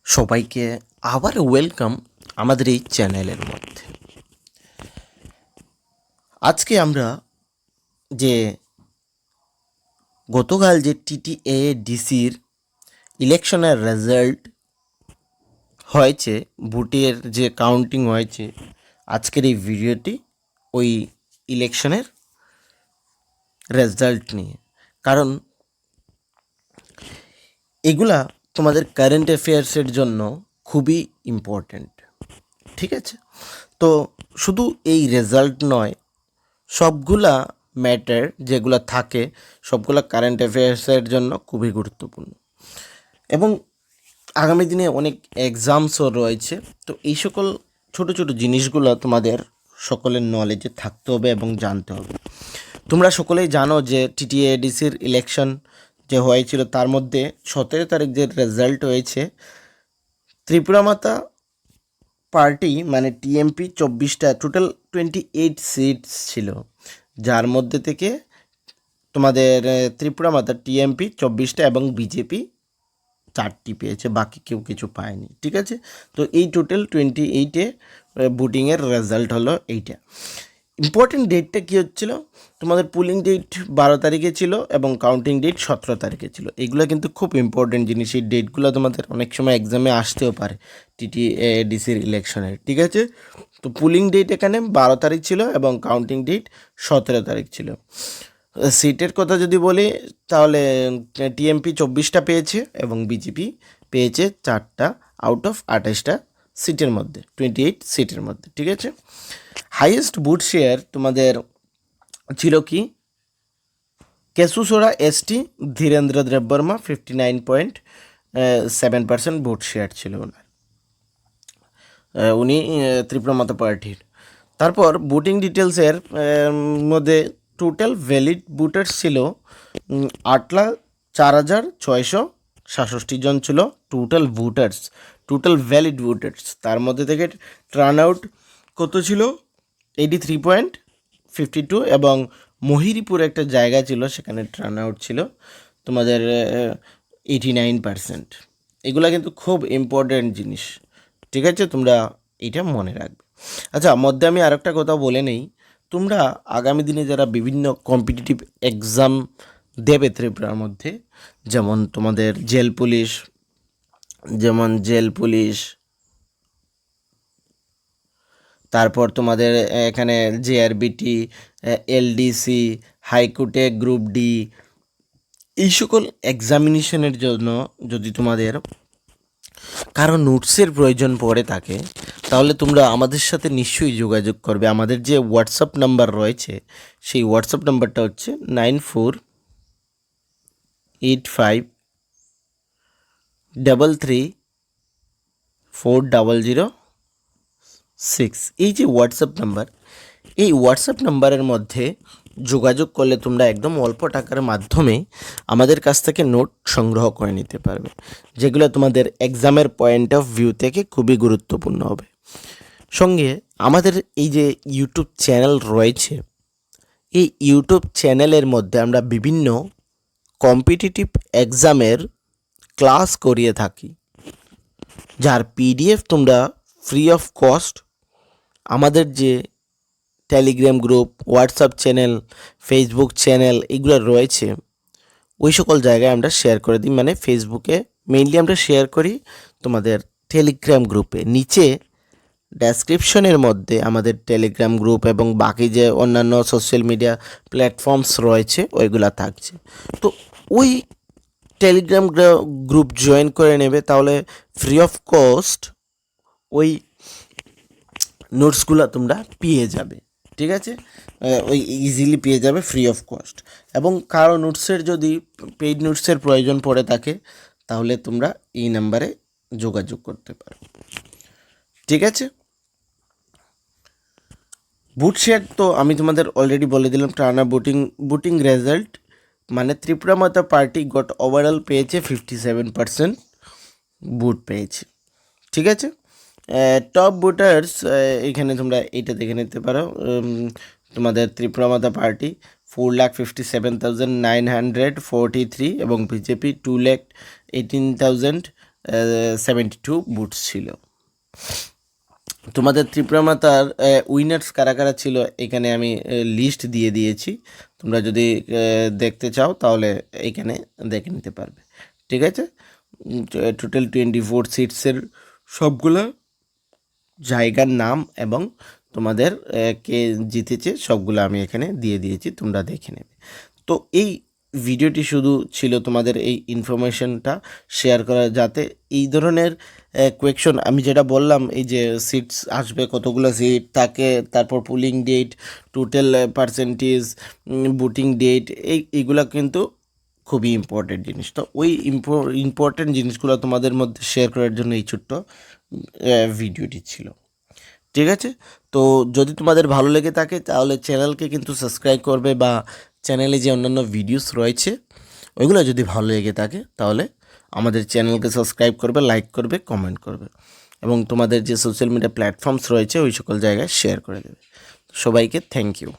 সবাইকে আবার ওয়েলকাম আমাদের এই চ্যানেলের মধ্যে। আজকে আমরা যে গতকাল যে টিটিএ ডিসির ইলেকশনের রেজাল্ট হয়েছে, ভোটের যে কাউন্টিং হয়েছে, আজকের এই ভিডিওটি ওই ইলেকশনের রেজাল্ট নিয়ে। কারণ এগুলা তোমাদের কারেন্ট অ্যাফেয়ার্সের জন্য খুবই ইম্পর্ট্যান্ট, ঠিক আছে? তো শুধু এই রেজাল্ট নয়, সবগুলা ম্যাটার যেগুলো থাকে সবগুলা কারেন্ট অ্যাফেয়ার্সের জন্য খুবই গুরুত্বপূর্ণ এবং আগামী দিনে অনেক এক্সামসও রয়েছে। তো এই সকল ছোট ছোট জিনিসগুলো তোমাদের সকলের নলেজে থাকতে হবে এবং জানতে হবে। তোমরা সকলেই জানো যে টিটিএডিসির ইলেকশন যে হয়েছিল তার মধ্যে 17 তারিখ যে রেজাল্ট হয়েছে, ত্রিপুরা মাতা পার্টি মানে টিএমপি 24টা, টোটাল 28 সিটস ছিল, যার মধ্যে থেকে তোমাদের ত্রিপুরা মাতা টিএমপি 24টা এবং বিজেপি 4টি পেয়েছে, বাকি কেউ কিছু পায়নি, ঠিক আছে? তো এই টোটাল 28-এ ভোটিংয়ের রেজাল্ট হলো এইটা। ইম্পর্টেন্ট ডেটটা কী হচ্ছিল, তোমাদের পুলিং ডেট 12 তারিখে ছিল এবং কাউন্টিং ডেট 17 তারিখে ছিল। এগুলো কিন্তু খুব ইম্পর্টেন্ট জিনিস, এই ডেটগুলো তোমাদের অনেক সময় এক্সামে আসতেও পারে টিটিএডিসির ইলেকশনের, ঠিক আছে? তো পুলিং ডেট এখানে 12 তারিখ ছিল এবং কাউন্টিং ডেট 17 তারিখ ছিল। সিটের কথা যদি বলি তাহলে টিএমপি 24টা পেয়েছে এবং বিজেপি পেয়েছে 4টা আউট অফ 28টা সিটের মধ্যে, 28 সিটের মধ্যে, ঠিক আছে? হাইয়েস্ট ভোট শেয়ার তোমাদের ছিল কি, কেশুসোড়া ST Dhirendra Debbarma 59.7% vote share ছিল ওনার, উনি ত্রিপুরা মাতা পার্টির। তারপর ভোটিং ডিটেলসের মধ্যে টোটাল ভ্যালিড ভোটার্স ছিল 8,04,667 জন ছিল total voters, total valid voters. তার মধ্যে থেকে টার্ন আউট কত ছিল, 83.52, এবং মহিরিপুর একটা জায়গা ছিল সেখানে টার্ন আউট ছিল তোমাদের 89%। এগুলা কিন্তু খুব ইম্পর্ট্যান্ট জিনিস, ঠিক আছে? তোমরা এটা মনে রাখবে। আচ্ছা, মধ্যে আমি আরেকটা কথা বলে নেই, তোমরা আগামী দিনে যারা বিভিন্ন কম্পিটিটিভ এক্সাম দেবে ত্রিপুরার মধ্যে, যেমন তোমাদের জেল পুলিশ, তারপর তোমাদের এখানে জেআরবিটি, এলডিসি, হাইকোর্টে গ্রুপ ডি, এই সকল এক্সামিনেশনের জন্য যদি তোমাদের কারো নোটসের প্রয়োজন পড়ে থাকে, তাহলে তোমরা আমাদের সাথে নিশ্চয়ই যোগাযোগ করবে। আমাদের যে হোয়াটসঅ্যাপ নাম্বার রয়েছে সেই হোয়াটসঅ্যাপ নাম্বারটা হচ্ছে 9485334006। এই যে হোয়াটসঅ্যাপ নাম্বার, এই হোয়াটসঅ্যাপ নাম্বারের মধ্যে যোগাযোগ করলে তোমরা একদম অল্প টাকার মাধ্যমে আমাদের কাছ থেকে নোট সংগ্রহ করে নিতে পারবে, যেগুলো তোমাদের এক্সামের পয়েন্ট অফ ভিউ থেকে খুবই গুরুত্বপূর্ণ হবে। সঙ্গে আমাদের এই যে ইউটিউব চ্যানেল রয়েছে, এই ইউটিউব চ্যানেলের মধ্যে আমরা বিভিন্ন কম্পিটিটিভ এক্সামের ক্লাস করিয়ে থাকি, যার পিডিএফ তোমরা ফ্রি অফ কস্ট আমাদের যে Telegram group, WhatsApp channel, Facebook channel এগুলো রয়েছে ওই সকল জায়গায় আমরা শেয়ার করে দিই। মানে ফেসবুকে মেইনলি আমরা শেয়ার করি, তোমাদের টেলিগ্রাম গ্রুপে নিচে ডেসক্রিপশনের মধ্যে আমাদের টেলিগ্রাম গ্রুপ এবং বাকি যে অন্যান্য সোশ্যাল মিডিয়া প্ল্যাটফর্মস রয়েছে ওইগুলা থাকছে। তো ওই টেলিগ্রাম গ্রুপ জয়েন করে নেবে, তাহলে ফ্রি অফ কস্ট ওই নোটসগুলো তোমরা পেয়ে যাবে, ঠিক আছে? ওই ইজিলি পেয়ে যাবে ফ্রি অফ কস্ট। এবং কারো নোটসের যদি পেইড নোটসের প্রয়োজন পড়ে থাকে তাহলে তোমরা এই নাম্বারে যোগাযোগ করতে পারো, ঠিক আছে? ভোট শেয়ার তো আমি তোমাদের অলরেডি বলে দিলাম। টানা ভোটিং রেজাল্ট মানে ত্রিপুরা মাতা পার্টি গট ওভারঅল পেয়েছে 57% ভোট পেয়েছে, ঠিক আছে? টপ ভোটার্স এখানে তোমরা এইটা দেখে নিতে পারো। তোমাদের ত্রিপুরা মাতা পার্টি 4,57,943 এবং বিজেপি 2,18,000 72 বুটস ছিল। তোমাদের ত্রিপুরা মাতার উইনার্স কারা কারা ছিল এখানে আমি লিস্ট দিয়ে দিয়েছি, তোমরা যদি দেখতে চাও তাহলে এখানে দেখে নিতে পারবে। ঠিক আছে, টোটাল 24 সিটসের সবগুলো জায়গার নাম এবং তোমাদের কে জিতেছে সবগুলো আমি এখানে দিয়ে দিয়েছি, তোমরা দেখে নেবে। তো এই ভিডিওটি শুধু ছিল তোমাদের এই ইনফরমেশনটা শেয়ার করা, যাতে এই ধরনের কোয়েকশন আমি যেটা বললাম, এই যে সিটস আসবে কতগুলো সিট থাকে, তারপর পুলিং ডেট, টোটাল পার্সেন্টেজ, বুটিং ডেট, এইগুলো কিন্তু খুবই ইম্পর্টেন্ট জিনিস। তো ওই ইম্পর্টেন্ট জিনিসগুলো তোমাদের মধ্যে শেয়ার করার জন্য এই ছোট্ট ভিডিওটি ছিল। ঠিক আছে, তো যদি তোমাদের ভালো লেগে থাকে তাহলে চ্যানেলকে কিন্তু সাবস্ক্রাইব করবে, বা চ্যানেলে যে অন্যান্য ভিডিওস রয়েছে ওইগুলো যদি ভালো লেগে থাকে তাহলে আমাদের চ্যানেলকে সাবস্ক্রাইব করবে, লাইক করবে, কমেন্ট করবে, এবং তোমাদের যে সোশ্যাল মিডিয়া প্ল্যাটফর্মস রয়েছে ওই সকল জায়গায় শেয়ার করে দেবে। সবাইকে থ্যাংক ইউ।